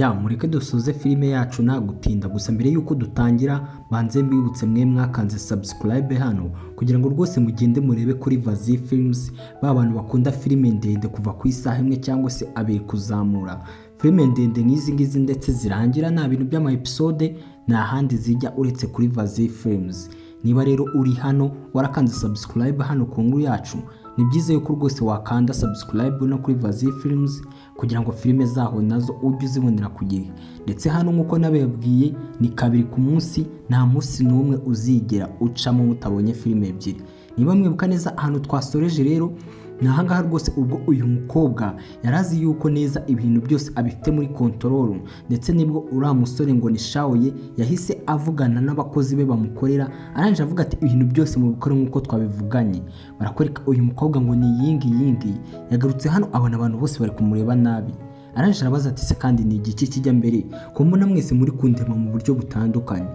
Mureke dusoze filime yacu nta gutinda, gusa mbere yuko dutangira banze mbibutse mwe mwakanze subscribe hano kugira ngo rwose mugende murebe kuri Vazi Films, ba bantu bakunda filime ndende kuva ku isaha imwe cyangwa se abiri kuzamura. Filime ndende nk'izi ngizi ndetse zirangira nta bintu by'ama episode nta handi zijya uretse kuri Vazi Films. Niba rero uri hano warakanze subscribe hano ku nkuru yacu, ni byiza yuko rwose wakanda subscribe no kuri Vazi Films kugira ngo filime zaho nazo ujye uzibonera ku gihe. Ndetse hano nkuko nabibabwiye ni kabiri ku munsi, nta munsi n'umwe uzigera ucamo mutabonye filime ebyiri. Niba mwibuka neza ahantu twasoreje rero ni ahangaha rwose, ubwo uyu mukobwa yarazi yuko neza ibintu byose abifite muri control, ndetse nibwo uriya musore ngo ni Shaoye yahise avugana n'abakozi be bamukorera, arangije avuga ati ibintu byose mu bikore nk'uko twabivuganye. Barakwereka uyu mukobwa ngo ni yingi yagarutse hano abona abantu bose bari kumureba nabi, arangije arabaza ati se kandi ni igiki kijya mbere ko mbona mwese muri kundema mu buryo butandukanye.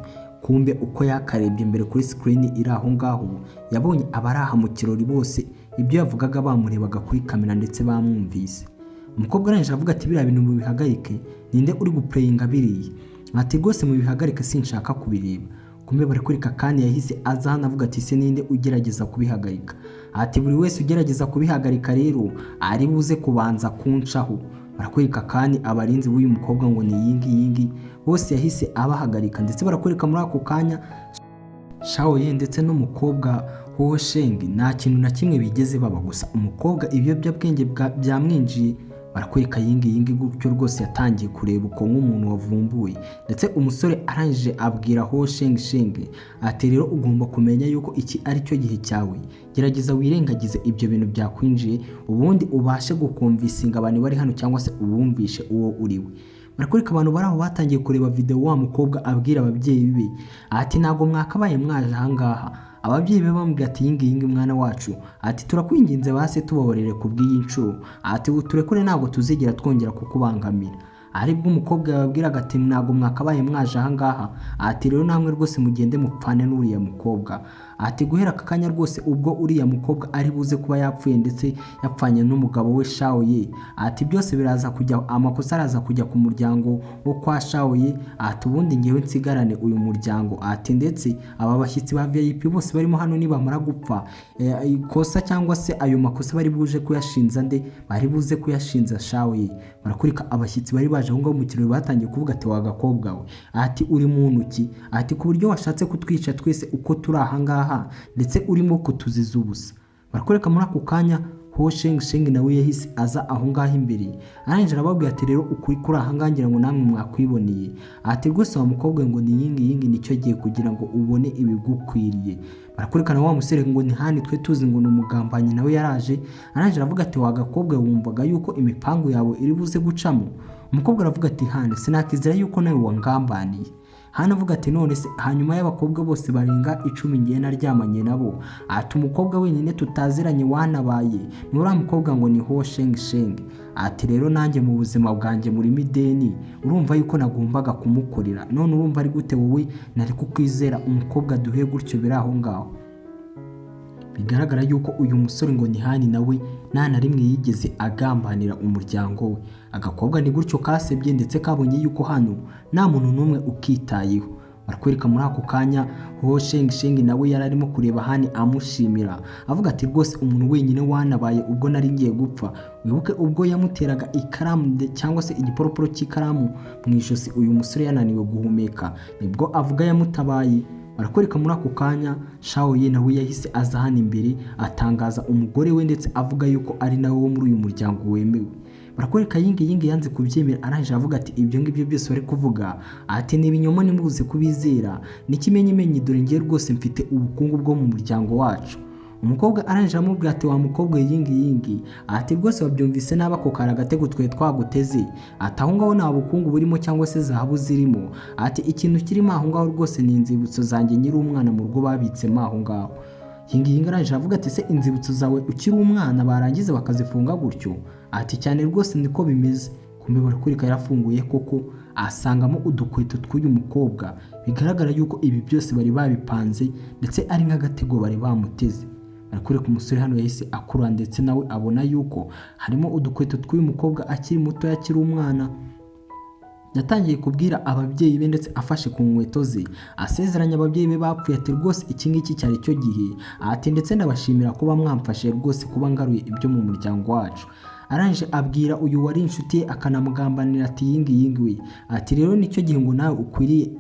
Kumbe uko yakarebye mbere kuri screen iri aho ngaho, yabonye abaraha mu kirori bose ibyo yavugaga bamurebaga kuri kamera ndetse bamwumvise. Umukobwa arangije avuga ati biriya bintu mubihagarike, ninde uri guplayinga biriya? Ati rwose mubihagarike sinshaka kubireba. Kumbe barakwereka kandi yahise aza hano avuga ati se ninde ugerageza kubihagarika? Ati buri wese ugerageza kubihagarika rero ari buze kubanza kuncaho. Barakwereka kandi abarinzi b'uyu mukobwa ngo ni yingi bose yahise abahagarika, ndetse barakwereka muri ako kanya Shaoye ndetse n'umukobwa Ho Sheng nta kintu na kimwe bigeze baba, gusa umukobwa ibiyobyabwenge byamwinjiye. Barakwereka yingi gutyo rwose yatangiye kureba uko nk'umuntu wavumbuye, ndetse umusore arangije abwira Ho Sheng ati rero ugomba kumenya yuko iki ari cyo gihe cyawe, gerageza wirengagize ibyo bintu byakwinjiye ubundi ubashe gukomvisinga abantu bari hano cyangwa se ubumvishe uwo uriwe. Barakwereka abantu bari aho batangiye kureba video wa mukobwa abwira ababyeyi be ati ntago mwakabaye mwaje ahangaha. Ababyeyi be bamubwira ati yingi mwana wacu, ati turakwinginze base tubaborere kubw'iyinshuro, ati turekure ntago tuzigera twongera kukubangamira. Aribwo umukobwa yababwiraga ati ntago mwakabaye mwaje ahangaha, ati rero namwe rwose mugende mupfane n'uriya mukobwa. Ati guhera akanya rwose ubwo uriya mukobwa ari buze kuba yapfuye ndetse yapfanye n'umugabo we Shaoye, ati byose biraza kujya, amakosa araza kujya ku muryango wo kwa Shaoye, ati ubundi ngewe nsigarane uyu muryango. Ati ndetse aba bashyitsi ba VIP bose barimo hano nibamara gupfa ikosa cyangwa se ayo makosa bari buje kuyashinza nde? Bari buze kuyashinza Shaoye. Barakurika abashyitsi bari baje aho ngaho mu kirori batangiye kuvuga ati wagakobwa we, ati uri muntu ki? Ati ku buryo washatse kutwica twese uko turi ahangaha ndetse urimo kutuziza ubusa. Barakureka muri ako kanya Ho Sheng nawe yahise aza aho ngaho imbere, arangije arababwira ati rero ukuri kuri ahangaha ngira ngo namwe mwakwiboneye. Ati rwose wa mukobwa ngo ni yingi nicyo gihe kugira ngo ubone ibigukwiriye. Barakurekana wa musore ngo ni hani twe tuzi ngo ni umugambanyi nawe yaraje, arangije aravuga ati wagakobwa wumvaga yuko imipangu yawe iri buze gucamo? Umukobwa aravuga ati hane sinakizira yuko nawe wangambaniye. Hano avuga ati none se hanyuma y'abakobwa bose barenga 10 ngiye naryamanye nabo, ati umukobwa wenyine tutaziranye wanabaye ni uriya mukobwa ngo ni Ho Sheng. Ati rero nanjye mu buzima bwanjye muri mideni urumva yuko nagombaga kumukorera, none urumva ari gute wowe nari kukwizera umukobwa duhe gutyo biri aho ngaho? Bigaragara yuko uyu musore ngo ni hani nawe nta na rimwe yigeze agambanira umuryango we. Agakobwa ni gutyo kasebye ndetse kabonye yuko hano nta muntu n'umwe ukitayeho. Barakwereka muri ako kanya Ho Sheng nawe yari arimo kureba hani amushimira, avuga ati rwose umuntu wenyine wanabaye ubwo nari ngiye gupfa. Wibuke ubwo yamuteraga ikaramu cyangwa se igiporoporo cy'ikaramu mu ijosi uyu musore yananiwe guhumeka, nibwo avuga yamutabaye. Barakwereka muri ako kanya Shaoye nawe yahise aza hano imbere atangaza umugore we ndetse avuga yuko ari nawe wo muri uyu muryango wemewe. Barakwereka yingi yanze kubyemera, arangije avuga ati ibyo ngibyo byose bari kuvuga ati ni ibinyoma nimubuze kubizera, n'ikimenyimenyi dore ngiye rwose mfite ubukungu bwo mu muryango wacu. Umukobwa arangije amubwira ati wa mukobwa yingi, ati rwose wabyumvise naba ko kara gatego twe twaguteze, ati aho ngaho nta bukungu burimo cyangwa se zahabu zirimo, ati ikintu kirimo aho ngaho rwose ni inzibutso zanjye nyiri umwana mu rugo babitsemo aho ngaho. Yingi arangije avuga ati se inzibutso zawe ukiri umwana barangiza bakazifunga gutyo? Ati cyane rwose niko bimeze. Kumbe barakurika yarafunguye koko asangamo udukweto tw'uyu mukobwa, bigaragara yuko ibi byose bari babipanze ndetse ari nk'agatego bari bamuteze. Barakureka umusore hano yahise akura ndetse nawe abona yuko harimo udukweto tw'uyu mukobwa akiri muto yakiri umwana. yatangiye kubwira ababyeyi be ndetse afashe ku nkweto ze asezeranya ababyeyi be bapfuye ati rwose iki ngiki cyari cyo gihe ati ndetse ndabashimira kuba mwamfashe rwose kuba ngaruye ibyo mu muryango wacu. Arangije abwira uyu wari inshuti ye akanamugambanira ati yingi we ati rero nicyo gihe ngo nawe ukwiriye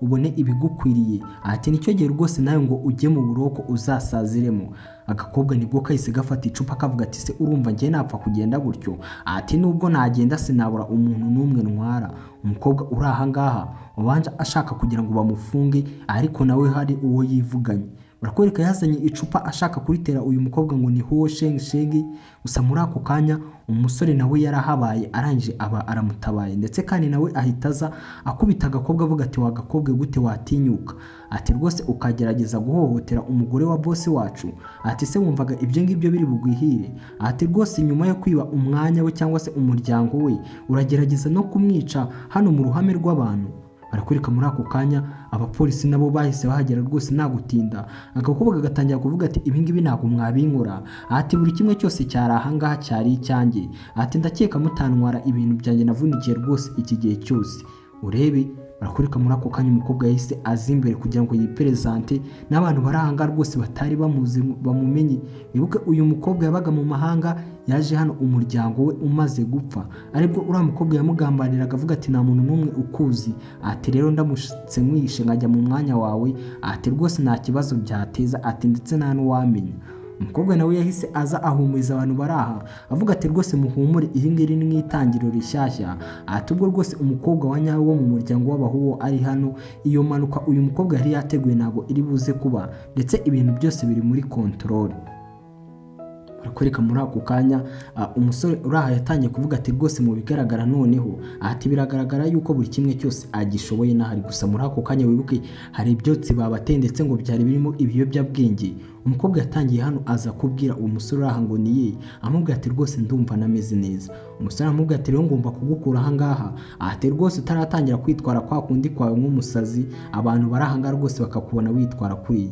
ubone ibigukwiriye ati nicyo gihe rwose nawe ngo ujye mu buroko uzasaziremo. Agakobwa nibwo kahise gafata icupa kavuga ati se urumva njye napfa kugenda gutyo ati nubwo nagenda sinabura umuntu n'umwe ntwara. Umukobwa uri aha ngaha ubanje ashaka kugira ngo bamufunge ariko nawe hari uwo yivuganye. Barakwereka yazanye icupa ashaka kuritera uyu mukobwa ngo ni huwo shenge gusa muri ako kanya umusore nawe yarahabaye arangije aba aramutabaye ndetse kandi nawe ahitaza akubita agakobwa avuga ati wagakobwe gute watinyuka ati rwose ukagerageza guhohotera umugore wa bosi wacu ati se wumvaga ibyo ngibyo biri bugwihire ati rwose nyuma yo kwiba umwanya we cyangwa se umuryango we uragerageza no kumwica hano mu ruhame rw'abantu. Barakwereka muri ako kanya abapolisi nabo bahise bahagera rwose nta gutinda. Agakobwa gatangira kuvuga ati ibi ngibi ntabwo mwabinkora ati buri kimwe cyose cyari aha ngaha cyari icyanjye ati ndakeka mutantwara ibintu byanjye navunikiye rwose iki gihe cyose urebe. Barakwereka muri ako kanya umukobwa yahise aza imbere kugira ngo yiperezante n'abantu bari aha ngaha rwose batari bamuzi bamumenye. Wibuke uyu mukobwa yabaga mu mahanga yaje hano umuryango we umaze gupfa aribwo uriya mukobwa yamugambaniraga avuga ati nta muntu n'umwe ukuzi ati rero ndamutse mwishe nkajya mu mwanya wawe ati rwose nta kibazo byateza ati ndetse nta n'uwamenya. Umukobwa nawe yahise aza ahumuriza abantu bari aha avuga ati rwose muhumure iri ngiri ni nk'itangiriro rishyashya ati ubwo rwose umukobwa wa nyawe wo mu muryango w'abahuwo ari hano iyo mpanuka uyu mukobwa yari yateguye ntabwo iri buze kuba ndetse ibintu byose biri muri kontorore. Barakwereka muri ako kanya umusore uri aha yatangiye kuvuga ati rwose mu bigaragara noneho ati biragaragara yuko buri kimwe cyose agishoboye n'ahari gusa muri ako kanya wibuke hari ibyotsi babateye ndetse ngo byari birimo ibiyobyabwenge. Umukobwa yatangiye hano aza kubwira uwo musore uri aha ngo ni ye amubwira ati rwose ndumva nameze neza. Umusore amubwira ati rero ngomba kugukura aha ngaha ati rwose utaratangira kwitwara kwa kundi kwawe nk'umusazi abantu bari aha ngaha rwose bakakubona witwara kuriya.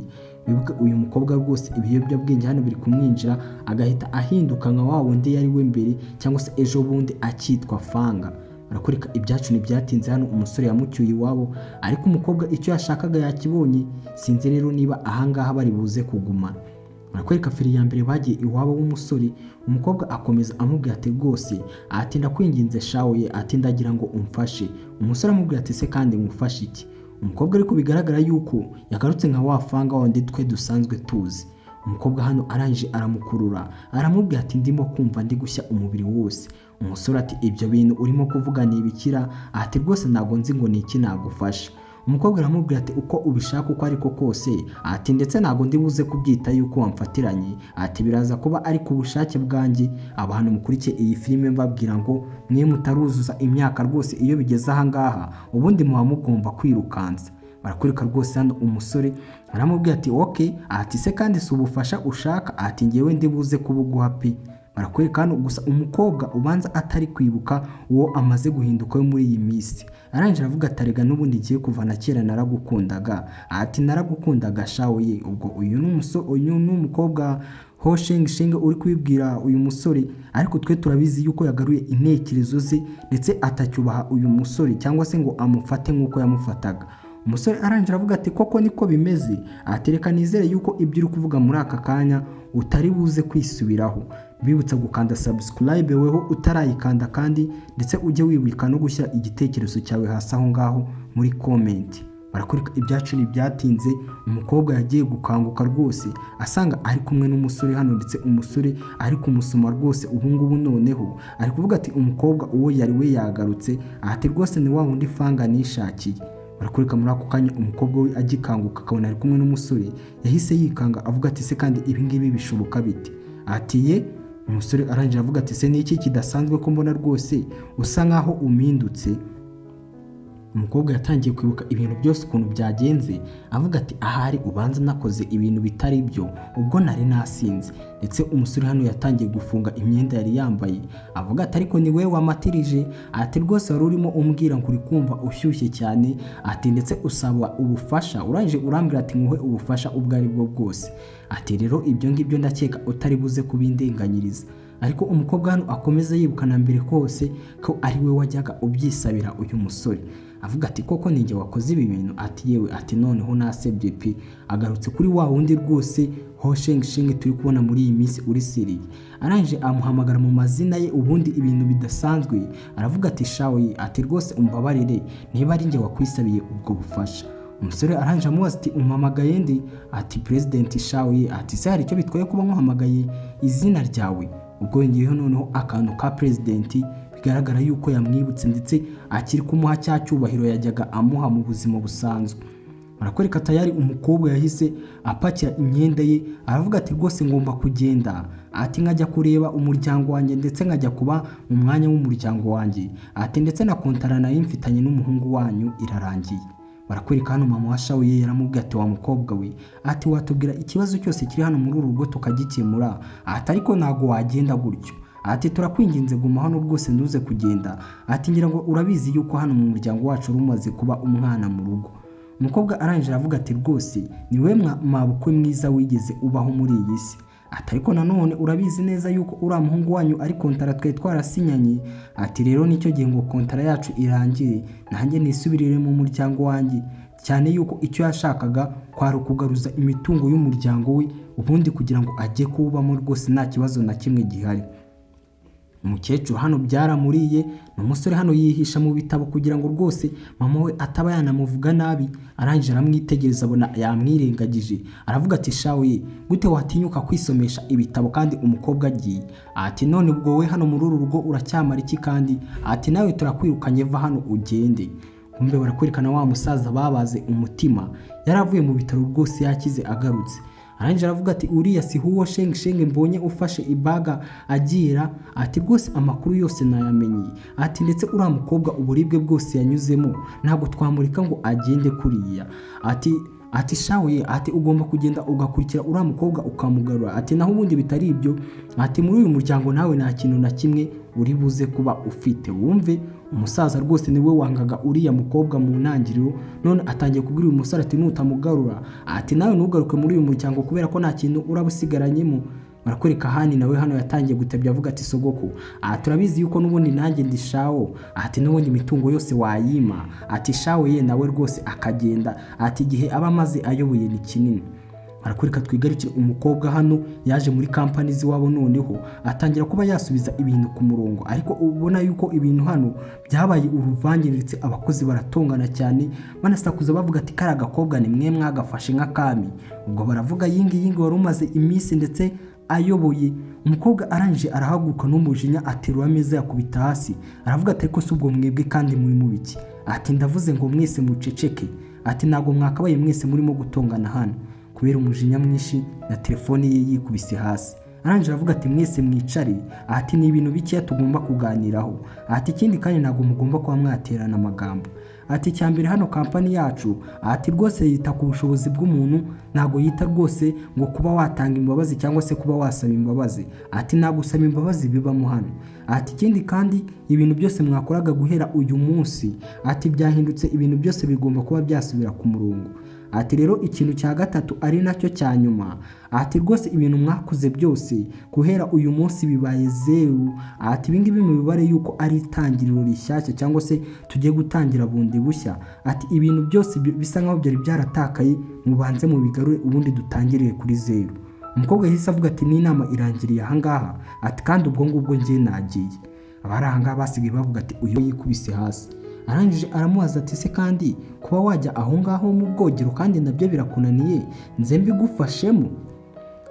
Wibuke uyu mukobwa rwose ibiyobyabwenge hano biri kumwinjira agahita ahinduka nka wa wundi yari we mbere cyangwa se ejo bundi akitwa Fanga. Barakwereka ibyacu ntibyatinze hano umusore yamucyuye iwabo ariko umukobwa icyo yashakaga yakibonye sinzi rero niba aha ngaha bari buze kugumana. Barakwereka feri ya mbere bagiye iwabo w'umusore umukobwa akomeza amubwira ati rwose ati ndakwinginze shawe ati ndagira ngo umfashe. Umusore amubwira ati se kandi ngufashe iki? Umukobwa ariko bigaragara yuko yagarutse nka wa Fanga wundi twe dusanzwe tuzi. Umukobwa hano arangije aramukurura aramubwira ati ndimo kumva ndi gushya umubiri wose. Umusore ati ibyo bintu urimo kuvuga ni ibikira ati rwose ntabwo nzi ngo ni iki nagufasha. Umukobwa aramubwira ati uko ubishaka uko ariko kose ati ndetse ntabwo ndi buze kubyita yuko wamfatiranye ati biraza kuba ari ku bushake bwanjye. Abantu mukurikiye iyi filime mbabwira ngo mwe mutaruzuza imyaka rwose iyo bigeze aha ngaha ubundi muba mugomba kwirukansa. Barakwereka rwose hano umusore aramubwira ati okay ati se kandi si ubufasha ushaka ati ngewe ndi buze kubuguha pe. Barakwereka hano gusa umukobwa ubanza atari kwibuka uwo amaze guhinduka we muri iyi minsi. Arangije avuga ati arega n'ubundi ngiye kuva na kera naragukundaga ati naragukundaga shawe ye. Ubwo uyu ni umukobwa ho shenge uri kwibwira uyu musore ariko twe turabizi yuko yagaruye intekerezo ze ndetse atacyubaha uyu musore cyangwa se ngo amufate nk'uko yamufataga. Umusore arangije avuga ati koko niko bimeze ati reka nizere yuko ibyo uri kuvuga muri aka kanya utari buze kwisubiraho. Bibutsa gukanda subscribe weho utarayikanda kandi ndetse ujye wibuka no gushyira igitekerezo cyawe hasi aho ngaho muri comment. Barakwereka ibyacu ntibyatinze umukobwa yagiye gukanguka rwose asanga ari kumwe n'umusore hano ndetse umusore ari kumusoma rwose ubu ngubu noneho ari kuvuga ati umukobwa uwo yari we yagarutse ati rwose ni wa wundi Fanga nishakiye. Barakwereka muri ako kanya umukobwa we agikanguka akabona ari kumwe n'umusore yahise yikanga avuga ati se kandi ibi ngibi bishoboka bite ati ye. Umusore arangije avuga ati se niki kidasanzwe ko mbona rwose usa nkaho umindutse. Umukobwa yatangiye kwibuka ibintu byose ukuntu byagenze avuga ati ahari ubanza nakoze ibintu bitari byo ubwo nari nasinze. Ndetse umusore hano yatangiye gufunga imyenda yari yambaye avuga ati ariko ni we wamatirije ati rwose wari urimo umbwira ngo uri kumva ushyushye cyane ati ndetse usaba ubufasha urangije urambwira ati nguhe ubufasha ubwo ari bwo bwose ati rero ibyo ngibyo ndakeka utari buze kubindenganyiriza ariko umukobwa hano akomeza yibukana mbere kose ko ari we wajyaga ubyisabira uyu musore, avuga ati koko ninjye wakoze ibi bintu, ati yewe, ati noneho nasebye pe. Agarutse kuri wa wundi rwose Ho Sheng Sheng turi kubona muri iyi minsi uri seriye, arangije amuhamagara mu mazina ye ubundi ibintu bidasanzwe, aravuga ati shawe, ati rwose umbabarire niba ari njye wakwisabiye ubwo bufasha. Umusore arangije amubaza ati umpamagaye ndi? Ati President shawe, ati se hari icyo bitwaye kuba nkuhamagaye izina ryawe? Ubwo ngiyeho noneho akantu ka President bigaragara yuko yamwibutse ndetse akiri kumuha cya cyubahiro yajyaga amuha mu buzima busanzwe. Barakwereka tayari umukobwa yahise apakira imyenda ye, aravuga ati rwose ngomba kugenda, ati nkajya kureba umuryango wanjye ndetse nkajya kuba mu mwanya w'umuryango wanjye, ati ndetse na kontara nayo mfitanye n'umuhungu wanyu irarangiye. Barakwereka hano mama wa Shawiye yaramubwiye ati wa mukobwa we, ati watubwira ikibazo cyose kiri hano muri uru rugo tukagikemura, ati ariko ntago wagenda gutyo, ati turakwinginze guma hano rwose nduze kugenda, ati ngira ngo urabizi yuko hano mu muryango wacu rumaze kuba umwana mu rugo. Umukobwa arangije aravuga ati rwose ni we mabukwe mwiza wigeze ubaho muri iyi si, ati ariko nanone urabizi neza yuko uriya muhungu wanyu ari kontara twe twarasinyanye, ati rero nicyo gihe ngo kontara yacu irangire nanjye nisubirire mu muryango wanjye, cyane yuko icyo yashakaga kwari ukugaruza imitungo y'umuryango we ubundi kugira ngo ajye kuwubamo rwose nta kibazo na kimwe gihari. Umukecuru hano byaramuriye, n'umusore hano yihisha mu bitabo kugira ngo rwose mama we ataba yanamuvuga nabi, arangije aramwitegereza abona yamwirengagije, aravuga ati shawe, gute watinyuka kwisomesha ibitabo kandi umukobwa agiye? Ati none ubwo we hano muri uru rugo uracyamara iki kandi? Ati nawe turakwirukanye, va hano ugende. Kumbe barakwerekana wa musaza babaze umutima, yaravuye mu bitaro rwose yakize agarutse. Arangije aravuga ati uriya si Ho Sheng Sheng mbonye ufashe ibaga agira, ati rwose amakuru yose nayamenye, ati ndetse uriya mukobwa uburibwe bwose yanyuzemo ntabwo twamurika ngo agende kuriya, ati shawe, ati ugomba kugenda ugakurikira uriya mukobwa ukamugarura, ati naho ubundi bitari ibyo, ati muri uyu muryango nawe nta kintu na kimwe uri buze kuba ufite. Wumve umusaza rwose niwe wangaga uriya mukobwa mu ntangiriro, none atangiye kubwira uyu musore ati nutamugarura, ati nawe ntugaruke muri uyu muryango kubera ko nta kintu urabusigaranyemo. Barakwereka hani nawe hano yatangiye gutebya avuga ati sogoko, turabizi yuko n'ubundi nanjye ndi shawo, ati n'ubundi imitungo yose wayima, ati shawe ye nawe rwose akagenda, ati igihe aba amaze ayoboye ni kinini. Barakwereka twigarukire umukobwa hano yaje muri kampani ziwabo, noneho atangira kuba yasubiza ibintu ku murongo, ariko ubona yuko ibintu hano byabaye uruvangiritse, abakozi baratongana cyane banasakuza bavuga ati kara gakobwa ni mwe mwagafashe nk'akami. Ubwo baravuga yingi wari umaze iminsi ndetse ayoboye. Umukobwa arangije arahaguruka n'umujinya aterura ameza yakubita hasi, aravuga ati ariko si ubwo mwebwe kandi muri mu biki? Ati ndavuze ngo mwese muceceke, ati ntabwo mwakabaye mwese murimo gutongana hano. Kubera umujinya mwinshi na telefone ye yikubise hasi, arangije aravuga ati mwese mwicare, ati ni ibintu bikeya tugomba kuganiraho, ati ikindi kandi ntabwo mugomba kuba mwaterana amagambo, ati cyambere hano kampani yacu, ati rwose yita ku bushobozi bw'umuntu, ntabwo yita rwose ngo kuba watanga imbabazi cyangwa se kuba wasaba imbabazi, ati ntabwo usaba imbabazi bibamo hano, ati ikindi kandi ibintu byose mwakoraga guhera uyu munsi, ati byahindutse, ibintu byose bigomba kuba byasubira ku murongo. Ati rero ikintu cya gatatu ari nacyo cya nyuma, ati rwose ibintu mwakuze byose guhera uyu munsi bibaye zeru, ati ibingibi mubibare yuko ari itangiriro rishyashya cyangwa se tugiye gutangira bundi bushya, ati ibintu byose bisa nkaho byari byaratakaye mubanze mu bigarure ubundi dutangiriye kuri zeru. Umukobwa yahise avuga ati n'inama irangiriye ahangaha, ati kandi ubwo ngubwo ngiye nagiye. Abari ahangaha basigaye bavuga ati uyu yikubise hasi. Arangije aramubaza ati se kandi kuba wajya aho ngaho mu bwogero kandi nabyo birakunaniye nze mbigufashemo?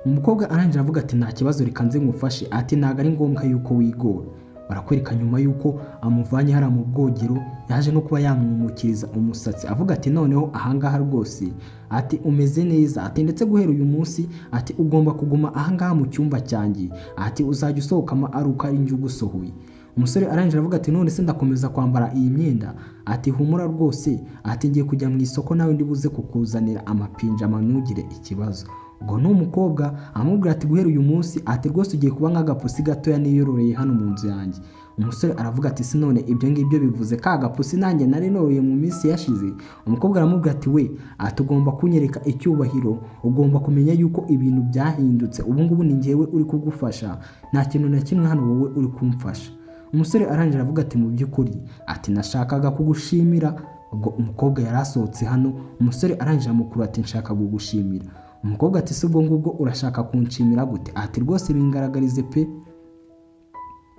Umukobwa arangije avuga ati nta kibazo reka nze ngufashe, ati ntago ari ngombwa yuko wigora. Barakwereka nyuma yuko amuvanye hara mu bwogero yaje no kuba yamwumukiriza umusatsi, avuga ati noneho ahangaha rwose, ati umeze neza, ati ndetse guhera uyu munsi, ati ugomba kuguma ahangaha mu cyumba cyanjye, ati uzajya usohokamo ari uko ari njye ugusohoye. Umusore arangije avuga ati none se ndakomeza kwambara iyi myenda? Ati humura rwose, ati ngiye kujya mu isoko nawe ndibuze kukuzanira amapinjama ntugire ikibazo. Ubwo n'umukobwa amubwira ati guhera uyu munsi, ati rwose ugiye kuba nk'agapusi gatoya niyororeye hano mu nzu yanjye. Umusore aravuga ati se none ibyo ngibyo bivuze ka gapusi nanjye nari noroye mu minsi yashize. Umukobwa aramubwira ati we tugomba kunyereka icyubahiro, ugomba kumenya yuko ibintu byahindutse, ubu ngubu ni njyewe uri kugufasha, nta kintu na kimwe hano wowe uri kumfasha. Umusore arangije aravuga ati mu by'ukuri ati nashakaga kugushimira. Ubwo umukobwa yari asohotse hano, umusore arangije amukuru ati nshaka kugushimira. Umukobwa ati se ubwo ngubwo urashaka kunshimira gute? Ati rwose bingaragarize pe.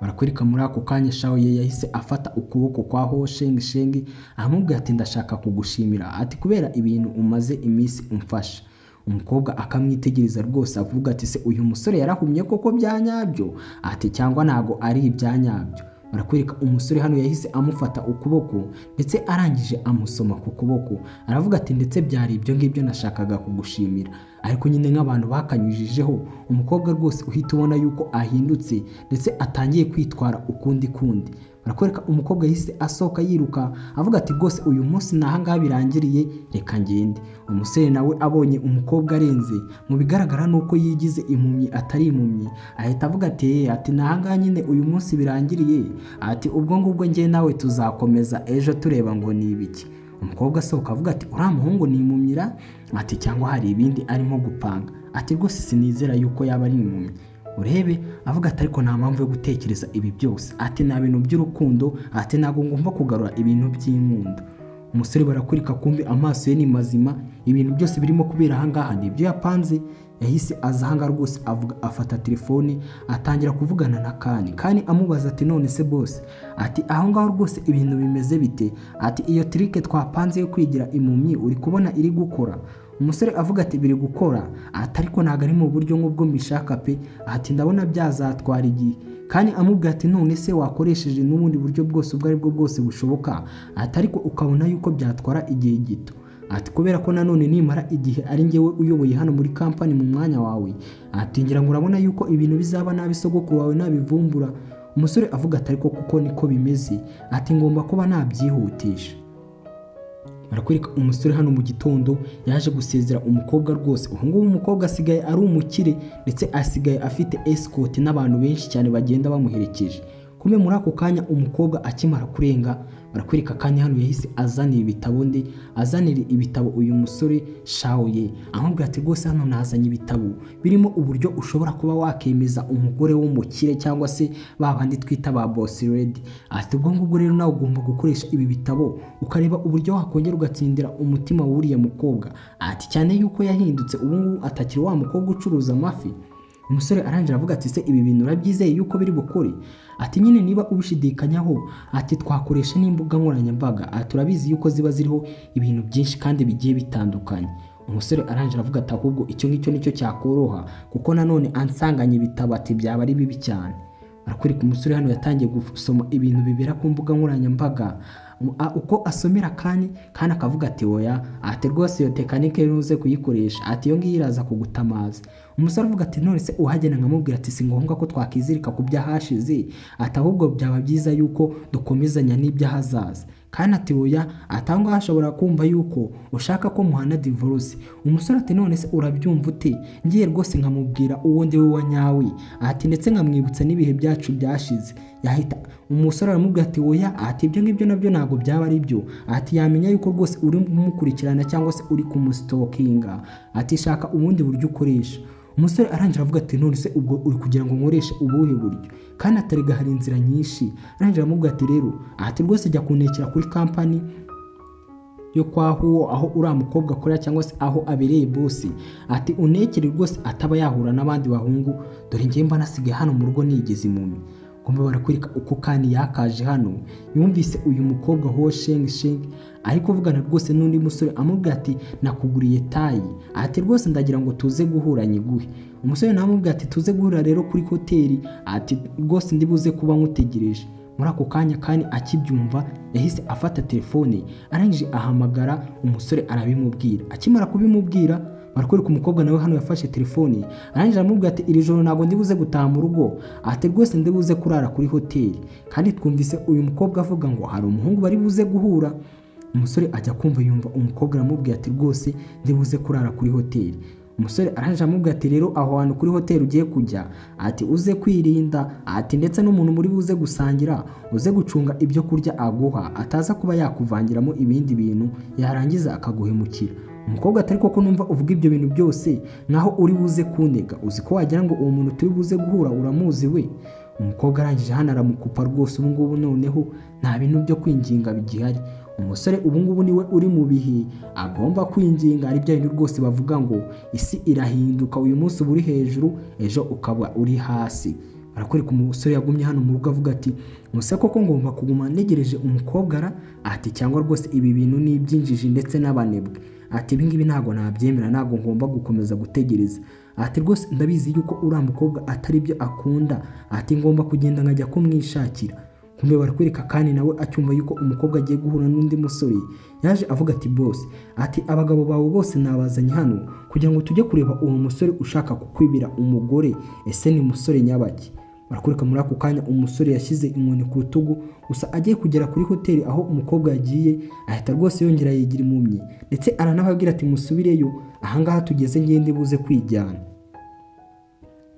Barakwereka muri ako kanya Shaoye yahise afata ukuboko kwa Ho Sheng aramubwira ati ndashaka kugushimira ati kubera ibintu umaze iminsi umfasha. Umukobwa akamwitegereza rwose avuga ati se uyu musore yarahumye koko byanyabyo? Ati cyangwa ntago ari ibyanyabyo. Barakwereka umusore hano yahise amufata ukuboko ndetse arangije amusoma ku kuboko, aravuga ati ndetse byari ibyo ngibyo nashakaga kugushimira. Ariko nyine nk'abantu bakanyujijeho, umukobwa rwose uhita ubona yuko ahindutse ndetse atangiye kwitwara ukundi kundi. Barakwereka umukobwa yahise asohoka yiruka avuga ati rwose uyu munsi nahangaha birangiriye, reka ngende. Umusore nawe abonye umukobwa arenze, mu bigaragara nuko yigize impumyi atari impumyi, ahita avuga ati nahangaha nyine uyu munsi birangiriye, ati ubwo ngubwo njye nawe tuzakomeza ejo tureba ngo ni ibiki. Umukobwa asohoka avuga ati uriya muhungu ni impumyira? Ati cyangwa hari ibindi arimo gupanga? Ati rwose sinizera yuko yaba ari impumyi. Urebe avuga ati ariko nta mpamvu yo gutekereza ibi byose, ati nta bintu by'urukundo, ati ntabwo ngomba kugarura ibintu by'inkundo. Umusore barakurika kumbi amaso ye ni mazima, ibintu byose birimo kubera ahangaha ni ibyo yapanze. Yahise aza ahangaha rwose afata telefone atangira kuvugana na Kani amubaza ati none se boss, ati aho ngaho rwose ibintu bimeze bite? Ati iyo trike twapanze yo kwigira impumyi uri kubona iri gukora? Umusore avuga ati biri gukora, ati ariko ntago ari mu buryo nk'ubwo mbishaka pe, ati ndabona byazatwara igihe. Kandi amubwira ati none se wakoresheje n'ubundi buryo bwose ubwo ari bwo bwose bushoboka? Ati ariko ukabona yuko byatwara igihe gito. Ati kubera ko nanone nimara igihe ari njyewe uyoboye hano muri kampani mu mwanya wawe, ati ngira ngo urabona yuko ibintu bizaba nabi sogokuru wawe nabivumbura. Umusore avuga ati ariko kuko niko bimeze, ati ngomba kuba nabyihutisha. Barakwereka umusore hano mu gitondo yaje gusezera umukobwa rwose. Ubu ngubu umukobwa asigaye ari umukire ndetse asigaye afite escort n'abantu benshi cyane bagenda bamuherekeje. Kumbe muri ako kanya umukobwa akimara kurenga, barakwereka kanya hano yahise azanira ibitabo uyu musore Shaoye, amubwira ati rwose hano nazanye ibitabo birimo uburyo ushobora kuba wakemeza umugore w'umukire cyangwa se babandi twita ba boss lady. Ati ubwo ngubwo rero nawe ugomba gukoresha ibi bitabo ukareba uburyo wakongera ugatsindira umutima w'uriya mukobwa. Ati cyane yuko yahindutse, ubu ngubu atakiri wa mukobwa ucuruza amafi. Umusore arangije avuga ati se ibi bintu urabyizeye yuko biri bukore? Ati nyine niba ubishidikanyaho, ati twakoresha n'imbuga nkoranyambaga, ati turabizi yuko ziba ziriho ibintu byinshi kandi bigiye bitandukanye. Umusore arangije avuga ati ahubwo icyo ngicyo nicyo cyakoroha kuko nanone ansanganye ibitabo, ati byaba ari bibi cyane. Barakwereka umusore hano yatangiye gusoma ibintu bibera ku mbuga nkoranyambaga, uko asomera kandi akavuga ati oya, ati rwose iyo tekanike ruze kuyikoresha, ati iyo ngiyo iraza kugutamaza. Umusore avuga ati none se uhagena nkamubwira ati si ngombwa ko twakizirika ku byahashize, ati ahubwo byaba byiza yuko dukomezanya n'ibyahazaza. Kandi ati oya, atangwa hashobora kumva yuko ushaka ko muhana divorce. Umusore ati none se urabyumva ute? Ngiye rwose nkamubwira uwo ndi we wa nyawe, ati ndetse nkamwibutsa n'ibihe byacu byashize. Yahita umusore aramubwira ati oya, ati ibyo ngibyo nabyo ntago byaba ari byo, ati yamenya yuko rwose uri kumukurikirana cyangwa se uri kumustokinga, ati shaka ubundi buryo ukoresha. Umusore arangira avuga ati none se ubwo uri kugira ngo nkoreshe ubuhe buryo? Kandi atarega hari inzira nyinshi. Arangira amubwira ati rero, ati rwose jya kunekera kuri kampani yo kwa Huo aho uriya mukobwa akorera cyangwa se aho abereye boss, ati unekere rwose ataba yahura n'abandi bahungu, dore njye mba nasigaye hano mu rugo nigeze impumyi. Kumbe barakwereka uko Kani yakaje hano, yumvise uyu mukobwa Ho Sheng ari kuvugana rwose n'undi musore amubwira ati nakuguriye tayi, ati rwose ndagira ngo tuze guhura nyiguhe. Umusore namubwira ati tuze guhura rero kuri hoteli, ati rwose ndibuze kuba nkutegereje. Muri ako kanya Kani akibyumva yahise afata telefone, arangije ahamagara umusore arabimubwira. Akimara kubimubwira, barakwereka umukobwa nawe hano yafashe telefone, arangije aramubwira ati iri joro ntago ndibuze gutaha mu rugo, ati rwose ndibuze kurara kuri hoteli. Kandi twumvise uyu mukobwa avuga ngo hari umuhungu bari buze guhura. Umusore ajya kumva yumva umukobwa aramubwira ati rwose ndibuze kurara kuri hoteli. umusore arangije amubwira ati rero aho hantu kuri hoteli ugiye kujya ati uze kwirinda ati ndetse n'umuntu muri buze gusangira uze gucunga ibyo kurya aguha ataza kuba yakuvangiramo ibindi bintu yarangiza akaguhemukira. Umukobwa atari koko numva uvuga ibyo bintu byose nkaho uri buze kunega, uzi ko wagira ngo uwo muntu turi buze guhura uramuzi we? Umukobwa arangije hano aramukupa rwose. Ubu ngubu noneho nta bintu byo kwinginga bigihari, umusore ubu ngubu niwe uri mu bihe agomba kwinginga. Ari bya bintu rwose bavuga ngo isi irahinduka, uyu munsi uba uri hejuru ejo ukaba uri hasi. Barakwereka umusore yagumye hano mu rugo avuga ati umusore koko ngomba kuguma ntegereje umukobwa ati cyangwa rwose ibi bintu ni iby'injiji ndetse n'abanebwe, ati ibi ngibi ntabwo nabyemera, ntabwo ngomba gukomeza gutegereza, ati rwose ndabizi yuko uriya mukobwa atari byo akunda, ati ngomba kugenda nkajya kumwishakira. Kumbe barakwereka kandi nawe acyumva yuko umukobwa agiye guhura n'undi musore yaje avuga ati boss, ati abagabo bawe bose nabazanye hano kugira ngo tujye kureba uwo musore ushaka kukwibira umugore, ese ni musore nyabaki? Barakwereka muri ako kanya umusore yashyize inkoni ku rutugu, gusa agiye kugera kuri hoteli aho umukobwa yagiye ahita rwose yongera yigira impumyi, ndetse aranababwira ati musubireyo, ahangaha tugeze ngende buze kwijyana.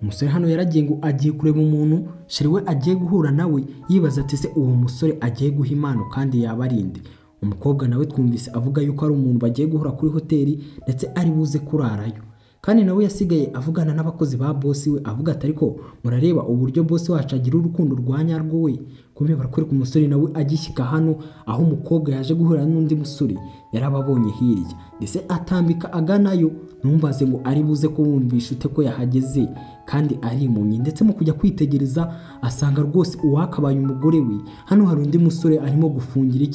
Umusore hano yaragiye ngo agiye kureba umuntu sheri we agiye guhura nawe, yibaza ati se uwo musore agiye guha impano kandi yaba ari nde? Umukobwa nawe twumvise avuga yuko ari umuntu bagiye guhura kuri hoteli ndetse ari buze kurarayo, kandi nawe yasigaye avugana n'abakozi ba bosi we avuga ati ariko murareba uburyo bosi wacu agira urukundo rwa nyarwo we. Kumbe barakwereka umusore nawe agishyika hano aho umukobwa yaje guhura n'undi musore yarababonye hirya, ndetse atambika aganayo. Numbaze ngo ari buze kumwumvisha ute ko yahageze kandi ari impumyi, ndetse mu kujya kwitegereza asanga rwose uwakabaye umugore we. Hano hari undi musore arimo gufungira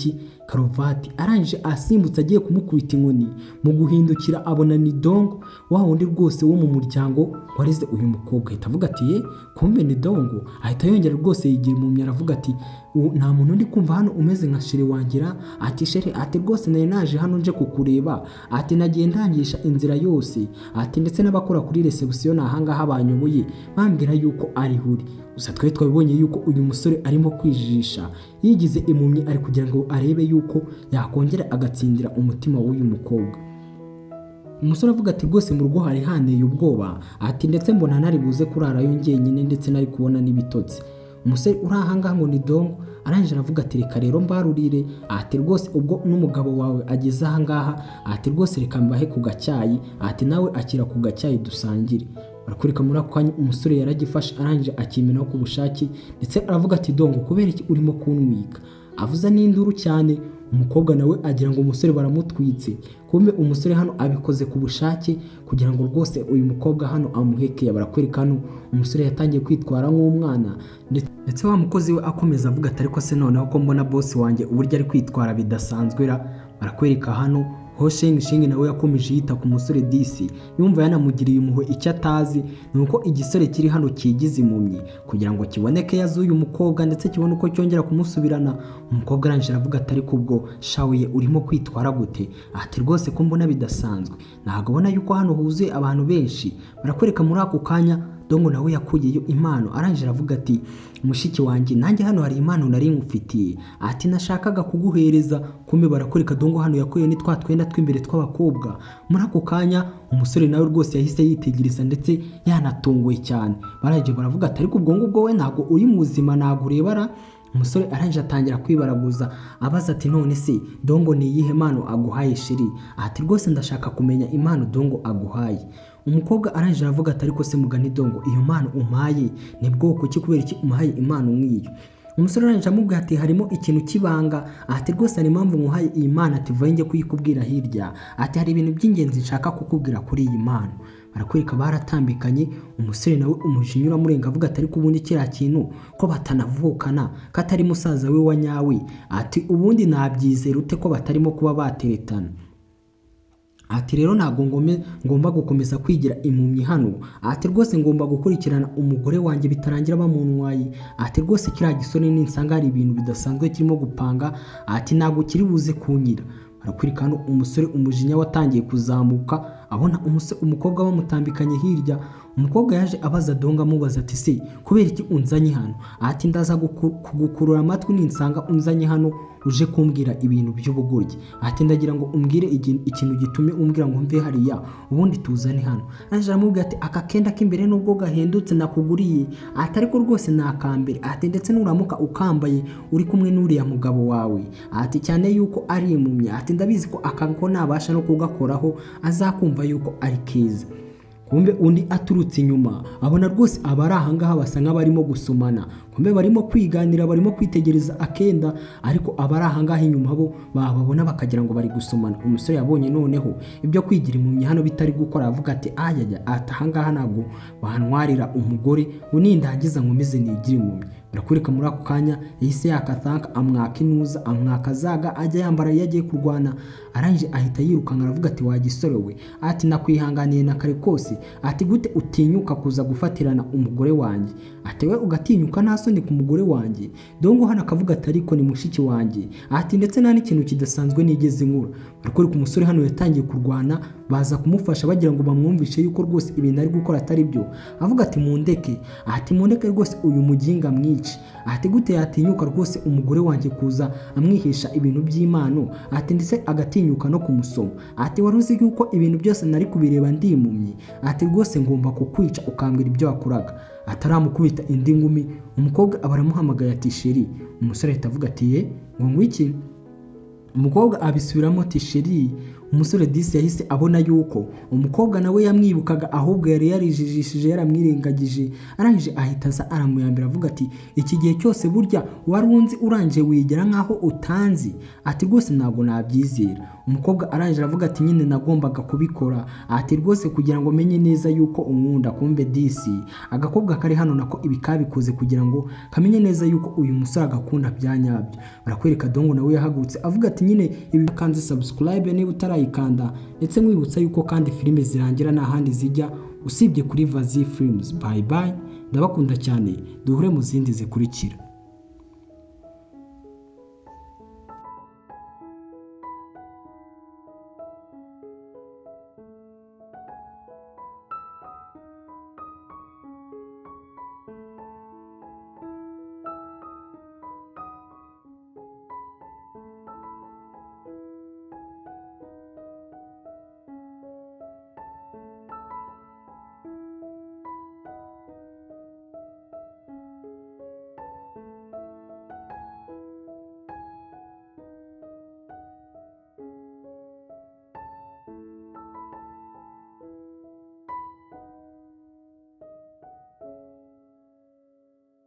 karuvati, arangije asimbutse agiye kumukubita inkoni, mu guhindukira abona ni Dongo, wa wundi rwose wo mu muryango wareze uyu mukobwa. Ahita avuga ati ye kumbe ni Dongo, ahita yongera rwose yigira impumyi aravuga ati nta muntu ndi kumva hano umeze nka sheri wangira. Ati sheri, ati rwose nari naje hano nje kukureba, ati nagiye ndangisha inzira yose, ati ndetse n'abakora kuri reception ahangaha banyoboye bambwira yuko ari huri, gusa twe twabibonye yuko uyu musore arimo kwijijisha yigize impumyi, ari kugira ngo arebe yuko yakongera agatsindira umutima w'uyu mukobwa. Umusore avuga ati rwose mu rugo hari haneye ubwoba, ati ndetse mbona nari buze kurarayo njyenyine ndetse nari kubona n'ibitotsi. Umusore uri ahangaha ngo ni Dongo arangije aravuga ati reka rero mbarurire, ati rwose ubwo n'umugabo wawe ageze ahangaha, ati rwose reka mbahe ku gacyayi, ati nawe akira ku gacyayi dusangire. Barakurika muri ako kanya umusore yaragifashe arangije akimenaho ku bushake, ndetse aravuga ati Dongo kubera iki urimo kuntwika? Avuza n'induru cyane. Umukobwa nawe agira ngo umusore baramutwitse, kumbe umusore hano abikoze ku bushake kugira ngo rwose uyu mukobwa hano amuhekeye. Barakwereka hano umusore yatangiye kwitwara nk'umwana, ndetse wa mukozi we akomeza avuga ati ariko se noneho ko mbona boss wanjye uburyo ari kwitwara bidasanzwe ra. Barakwereka hano ho Shingi nawe yakomeje yita ku musore disi, yumva yanamugiriye impuhwe. Icyo atazi ni uko igisore kiri hano kigize impumyi kugira ngo kiboneke yazuye umukobwa ndetse kibone uko cyongera kumusubirana. Umukobwa arangije aravuga ati ariko ubwo shawiye urimo kwitwara gute? Ati rwose ko mbona bidasanzwe, ntabwo ubona yuko hano huzuye abantu benshi? Barakwereka muri ako kanya Dongo nawe yakuyeyo impano, arangije aravuga ati mushiki wanjye nanjye hano hari impano nari ngufitiye, ati nashakaga kuguhereza. Kumbe barakwereka Dongo hano yakuye ni twa twenda tw'imbere tw'abakobwa. Muri ako kanya umusore nawe rwose yahise yitegereza ndetse yanatunguwe cyane. Barangije baravuga ati ariko ubwo ngubwo we ntabwo uri muzima, ntabwo urebara. Umusore arangije atangira kwibaraguza abaza ati none se Dongo ni iyihe mpano aguhaye sheri? Ati rwose ndashaka kumenya impano Dongo aguhaye. Umukobwa arangije aravuga ati ariko se mugani Dongo iyo mpano umpaye ni bwoko ki, kubera iki umpaye impano nk'iyo? Umusore arangije amubwira ati harimo ikintu kibanga. Ati rwose hari impamvu nkuhaye iyi mpano, ati vuba njye kuyikubwira hirya, ati hari ibintu by'ingenzi nshaka kukubwira kuri iyi mpano. Barakwereka baratambikanye, umusore nawe umujinya uramurenga avuga ati ariko ubundi kiriya kintu ko batanavukana, ko atari musaza we wa nyawe, ati ubundi nabyizera ute ko batarimo kuba bateretana? Ati rero ntabwo ngomba gukomeza kwigira impumyi hano, ati rwose ngomba gukurikirana umugore wanjye bitarangira bamuntwaye. Ati rwose kiriya gisore ninsanga hari ibintu bidasanzwe kirimo gupanga, ati ntabwo kiri buze kunyira. Barakurika hano umusore umujinya watangiye kuzamuka abona umukobwa bamutambikanye hirya. Umukobwa yaje abaza Dongo amubaza ati se kubera iki unzanye hano? Ati ndaza kugukurura amatwi ninsanga unzanye hano uje kumbwira ibintu by'ubugoryi. Ati ndagira ngo umbwire ikintu gitume umbwira ngo mve hariya ubundi tuzane hano. Arangije aramubwira ati aka kenda k'imbere nubwo gahendutse nakuguriye ati ariko rwose ni akambere. Ati ndetse nuramuka ukambaye uri kumwe n'uriya mugabo wawe ati cyane yuko ari impumyi ati ndabizi ko akako nabasha no kugakoraho azakumva yuko ari keza. Kumbe undi aturutse inyuma abona rwose abari ahangaha basa nk'abarimo gusomana, kumbe barimo kwiganira, barimo kwitegereza akenda, ariko abari ahangaha inyuma bo bababona bakagira ngo bari gusomana. Umusore yabonye noneho ibyo kwigira impumyi hano bitari gukora, avuga ati ayaya ati ahangaha ntabwo bantwarira umugore unindangiza nkomeze nigire impumyi. Barakureka muri ako kanya yahise yakatanka amwaka inuza, amwaka zaga ajya yambara iyo agiye kurwana. Arangije ahita yirukanka aravuga ati wagisore we ati nakwihanganiye na kare kose ati gute utinyuka kuza gufatirana umugore wanjye? Ati we ugatinyuka nta soni ku mugore wanjye? Dongo hano akavuga ati ariko ni mushiki wanjye ati ndetse nta n'ikintu kidasanzwe nigeze nkura. Barakureka umusore hano yatangiye kurwana, baza kumufasha bagira ngo bamwumvishe yuko rwose ibintu ari gukora atari byo. Avuga ati mundeke, ati mundeke rwose uyu muginga mwici. Ati gute yatinyuka rwose umugore wanjye kuza amwihisha ibintu by'Imana? Ati ndetse agatinyuka no kumusoma. Ati wari uzi yuko ibintu byose nari kubireba ndi impumyi? Ati rwose ngomba kukwica ukambwira ibyo wakoraga. Ataramukubita indi ngumi, umukobwa abaramuhamagaye ati sheri. Umusore ahita avuga ati ye ngo iki? Umukobwa abisubiramo ati sheri. Umusore disi yahise abona yuko umukobwa nawe yamwibukaga ahubwo yari yarijijishije yaramwirengagije. Arangije ahita aza aramuyambira avuga ati iki gihe cyose burya wari unzi urangije wigera nkaho utanzi? Ati rwose ntabwo nabyizera. Umukobwa arangije aravuga ati nyine nagombaga kubikora ati rwose kugira ngo menye neza yuko unkunda. Kumbe disi agakobwa kari hano nako ibi kabikoze kugira ngo kamenye neza yuko uyu musore agakunda bya nyabyo. Barakwereka Dongo nawe yahagurutse avuga ati nyine ibi kanze subscribe niba utarayikanda, ndetse mwibutsa yuko kandi filime zirangira nta handi zijya usibye kuri Vazi Films. Bye bye, ndabakunda cyane, duhure mu zindi zikurikira.